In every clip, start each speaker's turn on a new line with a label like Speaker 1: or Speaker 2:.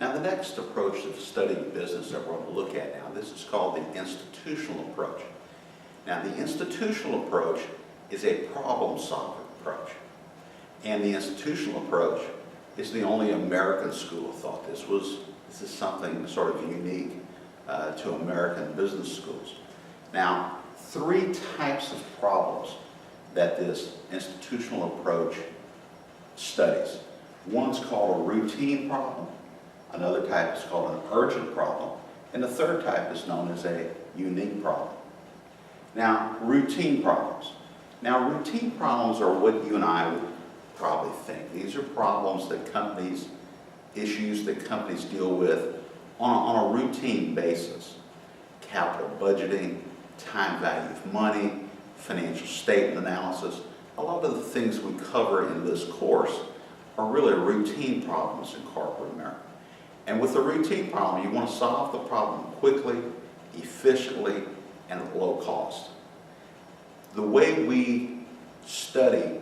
Speaker 1: Now, the next approach to studying business that we're going to look at now, this is called the institutional approach. Now, the institutional approach is a problem-solving approach. And the institutional approach is the only American school of thought. This is something sort of unique to American business schools. Now, three types of problems that this institutional approach studies. One's called a routine problem, another type is called an urgent problem, and the third type is known as a unique problem. Now, routine problems. Now, routine problems are what you and I would probably think. These are problems that issues that companies deal with on a routine basis. Capital budgeting, time value of money, financial statement analysis. A lot of the things we cover in this course are really routine problems in corporate America. And with a routine problem, you want to solve the problem quickly, efficiently, and at low cost. The way we study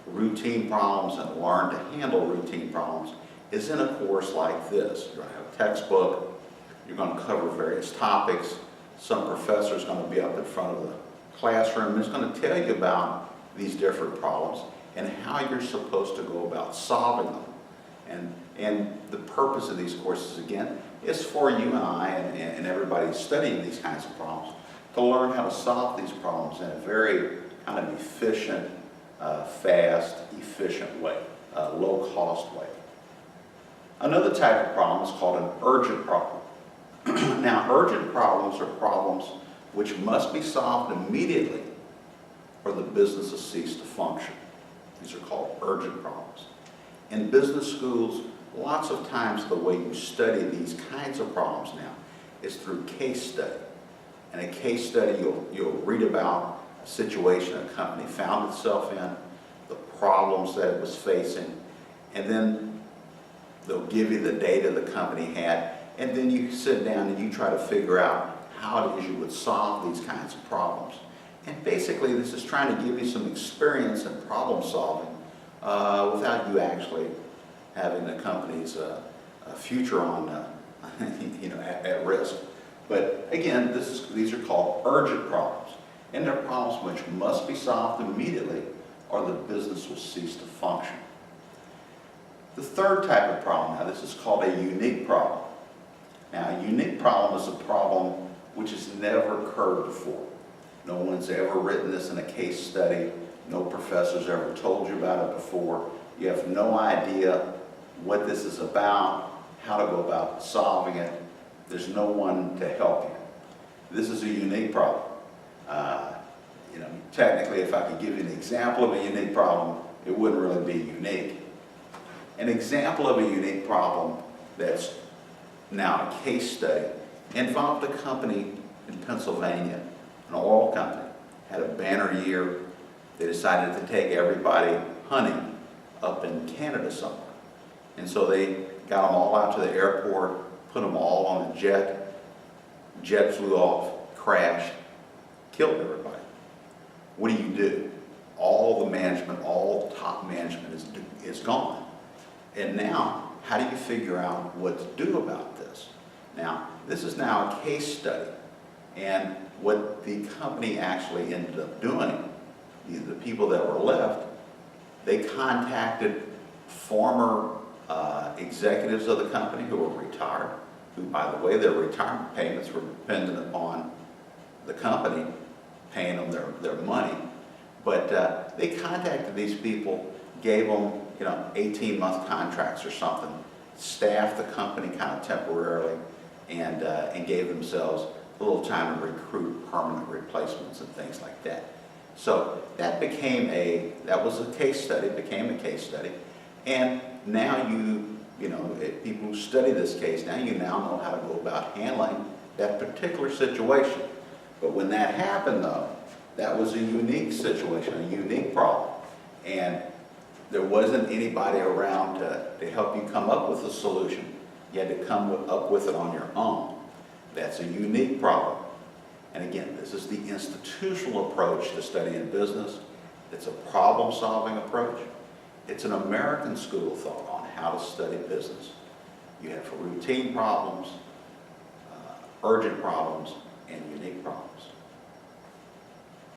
Speaker 1: routine problems and learn to handle routine problems is in a course like this. You're going to have a textbook, you're going to cover various topics, some professor is going to be up in front of the classroom and is going to tell you about these different problems and how you're supposed to go about solving them. And the purpose of these courses, again, is for you and I and everybody studying these kinds of problems to learn how to solve these problems in a very kind of efficient, fast, efficient way, low-cost way. Another type of problem is called an urgent problem. Now, urgent problems are problems which must be solved immediately or the business will cease to function. These are called urgent problems. In business schools, lots of times the way you study these kinds of problems now is through case study. In a case study, you'll read about a situation a company found itself in, the problems that it was facing, and then they'll give you the data the company had, and then you sit down and you try to figure out how it is you would solve these kinds of problems. And basically, this is trying to give you some experience in problem solving without you actually having the company's future on, at risk. But again, these are called urgent problems, and they're problems which must be solved immediately, or the business will cease to function. The third type of problem, now this is called a unique problem. Now, a unique problem is a problem which has never occurred before. No one's ever written this in a case study. No professor's ever told you about it before. You have no idea what this is about, how to go about solving it. There's no one to help you. This is a unique problem. Technically, if I could give you an example of a unique problem, it wouldn't really be unique. An example of a unique problem that's now a case study involved a company in Pennsylvania, an oil company, had a banner year. They decided to take everybody hunting up in Canada somewhere. And so they got them all out to the airport, put them all on a jet. Jet flew off, crashed, killed everybody. What do? All the management, all top management is gone. And now, how do you figure out what to do about this? Now, this is now a case study. And what the company actually ended up doing, the people that were left, they contacted former executives of the company who were retired, who, by the way, their retirement payments were dependent upon the company paying them their money. But they contacted these people, gave them 18-month contracts or something, staffed the company kind of temporarily, and gave themselves a little time to recruit permanent replacements and things like that. So that was a case study, became a case study. And now people who study this case, now you know how to go about handling that particular situation. But when that happened, though, that was a unique situation, a unique problem. And there wasn't anybody around to help you come up with a solution. You had to come up with it on your own. That's a unique problem. And again, this is the institutional approach to studying business. It's a problem-solving approach. It's an American school of thought on how to study business. You have routine problems, urgent problems, and unique problems.